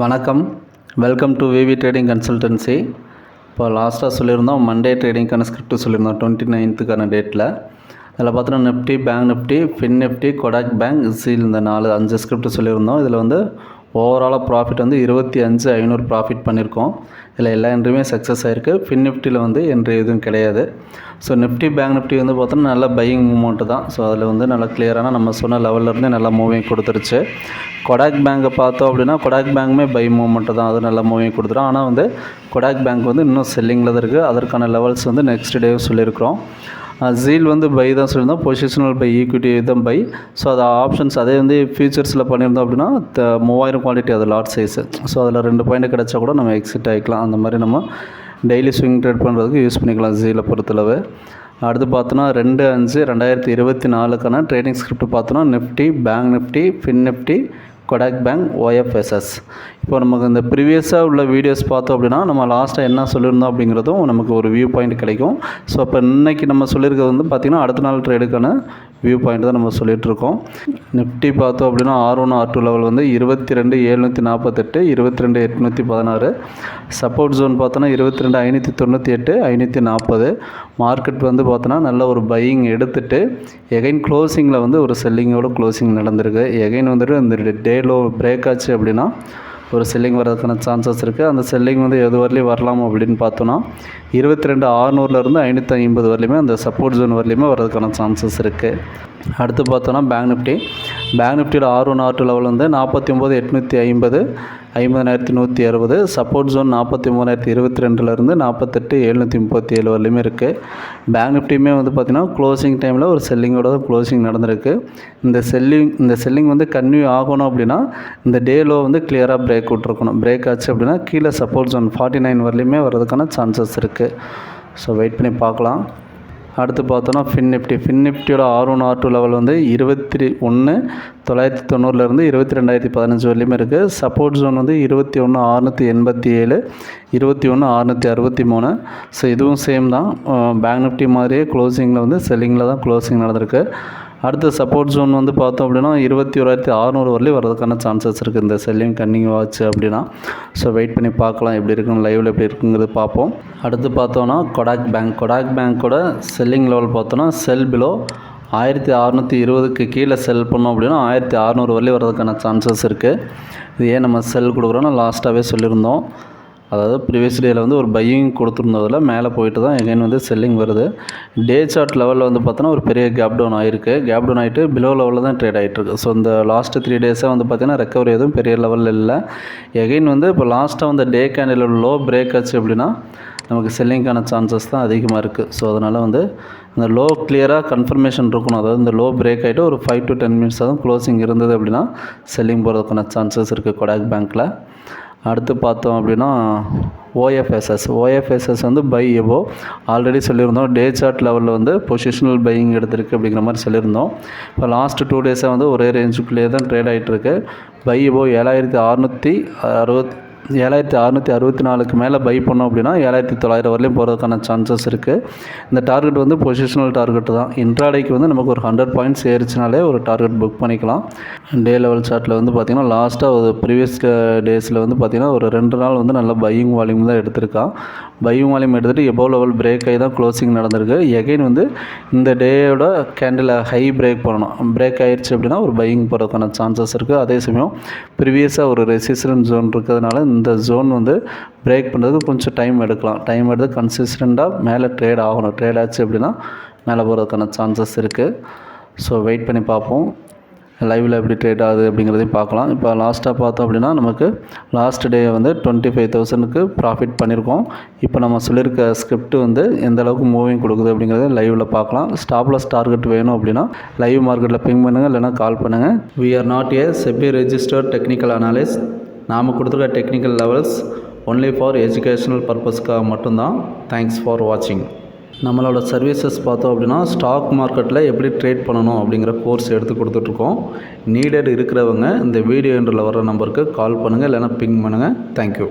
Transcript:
வணக்கம், welcome to VV trading consultancy. இப்போ லாஸ்ட்டாக சொல்லியிருந்தோம் மண்டே ட்ரேடிங்கான ஸ்கிரிப்ட் சொல்லியிருந்தோம் 29th டேட்டில். அதில் பார்த்தோன்னா Nifty, bank Nifty, fin Nifty, Kotak bank, seal இந்த 5 ஸ்கிரிப்ட் சொல்லியிருந்தோம். இதில் வந்து ஓவராலாக ப்ராஃபிட் வந்து 25,500 ப்ராஃபிட் பண்ணியிருக்கோம். இதில் எல்லா என்ட்ரியுமே சக்ஸஸ் ஆகிருக்கு. ஃபின் நிஃப்டியில் வந்து என்ட்ரி எதுவும் கிடையாது. ஸோ நிஃப்டி, பேங்க் நிஃப்டி வந்து பார்த்தோன்னா நல்ல பையிங் மூமெண்ட்டு தான். ஸோ அதில் வந்து நல்லா கிளியரான நம்ம சொன்ன லெவல்லேருந்து நல்லா மூவிங் கொடுத்துருச்சு. கொடாக் பேங்கை பார்த்தோம் அப்படின்னா கொடாக் பேங்குமே பை மூமெண்ட்டு தான், அது நல்ல மூவிங் கொடுத்துரும். ஆனால் வந்து கொடாக் பேங்க் வந்து இன்னும் செல்லிங்கில் தான் இருக்குது. அதற்கான லெவல்ஸ் வந்து நெக்ஸ்ட் டே சொல்லியிருக்கிறோம். ஜீல் வந்து பை தான் சொல்லியிருந்தோம், பொசிஷனல் பை, ஈக்விட்டி தான் பை. ஸோ அது ஆப்ஷன்ஸ் அதே வந்து ஃபியூச்சர்ஸில் பண்ணியிருந்தோம் அப்படின்னா 3000 குவான்டிட்டி அது லாட் சைஸு. ஸோ அதில் 2 பாயிண்ட் கிடச்சா கூட நம்ம எக்ஸிட் ஆகிக்கலாம். அந்த மாதிரி நம்ம டெய்லி ஸ்விங் ட்ரேட் பண்ணுறதுக்கு யூஸ் பண்ணிக்கலாம் ஜீலை பொறுத்தளவு. அடுத்து பார்த்தோன்னா 2/5/2024 ட்ரேடிங் ஸ்கிரிப்ட் பார்த்தோன்னா Nifty, bank Nifty, fin Nifty, Kotak bank, OFSS. இப்போ நமக்கு இந்த ப்ரீவியஸாக உள்ள வீடியோஸ் பார்த்தோம் அப்படின்னா நம்ம லாஸ்ட்டாக என்ன சொல்லியிருந்தோம் அப்படிங்கிறதும் நமக்கு ஒரு வியூ பாயிண்ட் கிடைக்கும். ஸோ இப்போ இன்றைக்கி நம்ம சொல்லியிருக்கிறது வந்து பார்த்திங்கன்னா அடுத்த நாள் ட்ரேடுக்கான வியூ பாயிண்ட் தான் நம்ம சொல்லிகிட்ருக்கோம். நிஃப்டி பார்த்தோம் அப்படின்னா R1 R2 லெவல் வந்து 22,748, 22,816. சப்போர்ட் ஜோன் பார்த்தோன்னா 22,598, 540. மார்க்கெட் வந்து பார்த்தோன்னா நல்ல ஒரு பையிங் எடுத்துகிட்டு எகைன் க்ளோசிங்கில் வந்து ஒரு செல்லிங்கோட க்ளோசிங் நடந்திருக்கு. எகைன் வந்துட்டு இந்த டே லோ பிரேக் ஆச்சு அப்படின்னா ஒரு செல்லிங் வர்றதுக்கான சான்சஸ் இருக்குது. அந்த செல்லிங் வந்து எது வரலையும் வரலாம் அப்படின்னு பார்த்தோன்னா 22,600 550 வரலையுமே அந்த சப்போர்ட் ஜோன் வரலையுமே வர்றதுக்கான சான்சஸ் இருக்குது. அடுத்து பார்த்தோன்னா பேங்க் நிஃப்டி, பேங்க் நிஃப்டியோட R1 R2 லெவல் வந்து 49,850, 50,160. சப்போர்ட் ஜோன் 43,022 48,737 வரலையுமே இருக்குது. பேங்க் நிஃப்டியுமே வந்து பார்த்திங்கன்னா க்ளோசிங் டைமில் ஒரு செல்லிங்கோட தான் க்ளோசிங் நடந்திருக்கு. இந்த செல்லிங் வந்து கன்டினியூ ஆகணும் அப்படின்னா இந்த டே லோ வந்து கிளியராக பிரேக் விட்ருக்கணும். பிரேக் ஆச்சு அப்படின்னா கீழே சப்போர்ட் ஜோன் 49 வரலையுமே வர்றதுக்கான சான்சஸ் இருக்குது. ஸோ வெயிட் பண்ணி பார்க்கலாம். அடுத்து பார்த்தோன்னா ஃபின் நிஃப்டியோட R1 R2 லெவல் வந்து 21,990 22,015 வரலையுமே இருக்குது. சப்போர்ட் ஜோன் வந்து 21,687, 21,663. ஸோ இதுவும் சேம் தான், பேங்க் நிஃப்டி மாதிரியே க்ளோசிங்கில் வந்து செல்லிங்கில் தான் க்ளோசிங் நடந்திருக்கு. அடுத்த சப்போர்ட் ஜோன் வந்து பார்த்தோம் அப்படின்னா 21,600 வரலையும் வர்றதுக்கான சான்சஸ் இருக்குது இந்த செல்லிங் கன்னிங் ஆச்சு அப்படின்னா. ஸோ வெயிட் பண்ணி பார்க்கலாம் எப்படி இருக்குன்னு, லைவில் எப்படி இருக்குங்கிறது பார்ப்போம். அடுத்து பார்த்தோன்னா கொடாக் பேங்க்கோட செல்லிங் லெவல் பார்த்தோன்னா செல் பிலோ 1,620க்கு கீழே செல் பண்ணோம் அப்படின்னா 1,600 வரலையும் வர்றதுக்கான சான்சஸ் இருக்குது. இது ஏன் நம்ம செல் கொடுக்குறோன்னா லாஸ்ட்டாகவே சொல்லியிருந்தோம். அதாவது ப்ரீவியஸ் டேயில் வந்து ஒரு பையிங் கொடுத்துருந்ததில் மேலே போயிட்டு தான் எகைன் வந்து செல்லிங் வருது. டே சார்ட் லெவலில் வந்து பார்த்தோன்னா ஒரு பெரிய கேப் டவுன் ஆகிருக்கு. கேப் டவுன் ஆகிட்டு பிலோ லெவலில் தான் ட்ரேட் ஆகிட்டுருக்கு. ஸோ இந்த லாஸ்ட்டு 3 டேஸாக வந்து பார்த்திங்கன்னா ரெக்கவரி எதுவும் பெரிய லெவலில் இல்லை. எகைன் வந்து இப்போ லாஸ்ட்டாக வந்து டே கேண்டில் லோ பிரேக் ஆச்சு அப்படின்னா நமக்கு செல்லிங்கான சான்சஸ் தான் அதிகமாக இருக்குது. ஸோ அதனால் வந்து இந்த லோ கிளியராக கன்ஃபர்மேஷன் இருக்கணும். அதாவது இந்த லோ பிரேக் ஆகிட்டு ஒரு 5 to 10 minutes தான் க்ளோசிங் இருந்தது அப்படின்னா செல்லிங் போகிறதுக்கான சான்சஸ் இருக்குது கொடாக் பேங்க்கில். அடுத்து பார்த்தோம் அப்படின்னா OFSS வந்து பை எபோ ஆல்ரெடி சொல்லியிருந்தோம். டே சார்ட் லெவலில் வந்து பொசிஷனல் பையிங் எடுத்திருக்கு அப்படிங்கிற மாதிரி சொல்லியிருந்தோம். இப்போ லாஸ்ட்டு 2 டேஸாக வந்து ஒரே ரேஞ்சுக்குள்ளேயே தான் ட்ரேட் ஆகிட்டுருக்கு. பை எபோ 7,664க்கு மேலே பை பண்ணோம் அப்படின்னா 7,900 வரலையும் போகிறதுக்கான சான்சஸ் இருக்குது. இந்த டார்கெட் வந்து பொசிஷனல் டார்கெட் தான். இன்ட்ராடேக்கு வந்து நமக்கு ஒரு 100 பாயிண்ட்ஸ் ஏறிச்சினாலே ஒரு டார்கெட் புக் பண்ணிக்கலாம். டே லெவல் சார்ட்டில் வந்து பார்த்திங்கன்னா லாஸ்ட்டாக ஒரு ப்ரீவியஸ் டேஸில் வந்து பார்த்திங்கன்னா ஒரு 2 நாள் வந்து நல்ல பையிங் வால்யூம் தான் எடுத்திருக்கான். பையிங் வால்யூம் எடுத்துகிட்டு எபோவ் லெவல் பிரேக் ஆகி தான் க்ளோசிங் நடந்திருக்கு. எகைன் வந்து இந்த டேயோட கேண்டில் ஹை பிரேக் பண்ணணும். பிரேக் ஆகிடுச்சு அப்படின்னா ஒரு பையிங் போகிறதுக்கான சான்சஸ் இருக்குது. அதே சமயம் ப்ரீவியஸாக ஒரு ரெசிஸ்டன்ஸ் ஜோன் இருக்கிறதுனால இந்த ஜோன் வந்து பிரேக் பண்ணுறதுக்கு கொஞ்சம் டைம் எடுத்து கன்சிஸ்டண்ட்டாக மேலே ட்ரேட் ஆகணும். ட்ரேட் ஆச்சு அப்படின்னா மேலே போகிறதுக்கான சான்சஸ் இருக்குது. ஸோ வெயிட் பண்ணி பார்ப்போம் லைவில் எப்படி ட்ரேட் ஆகுது அப்படிங்கிறதையும் பார்க்கலாம். இப்போ லாஸ்ட்டாக பார்த்தோம் அப்படின்னா நமக்கு லாஸ்ட் டே வந்து 25,000க்கு ப்ராஃபிட் பண்ணியிருக்கோம். இப்போ நம்ம சொல்லியிருக்க ஸ்கிரிப்ட் வந்து எந்த அளவுக்கு மூவிங் கொடுக்குது அப்படிங்கிறத லைவில் பார்க்கலாம். ஸ்டாப்லாஸ் டார்கெட் வேணும் அப்படின்னா லைவ் மார்க்கெட்டில் பிங் பண்ணுங்கள், இல்லைனா கால் பண்ணுங்கள். We are not a SEBI registered technical analyst. நாம் கொடுத்துருக்க technical levels only for educational பர்பஸ்க்காக மட்டும்தான். தேங்க்ஸ் ஃபார் வாட்சிங். நம்மளோட சர்வீசஸ் பார்த்தோம் அப்படின்னா ஸ்டாக் மார்க்கெட்டில் எப்படி ட்ரேட் பண்ணணும் அப்படிங்கிற கோர்ஸ் எடுத்து கொடுத்துட்ருக்கோம். நீடட் இருக்கிறவங்க இந்த வீடியோ என்ட்ரில் வர நம்பருக்கு கால் பண்ணுங்கள், இல்லைனா பிங் பண்ணுங்கள். தேங்க்யூ.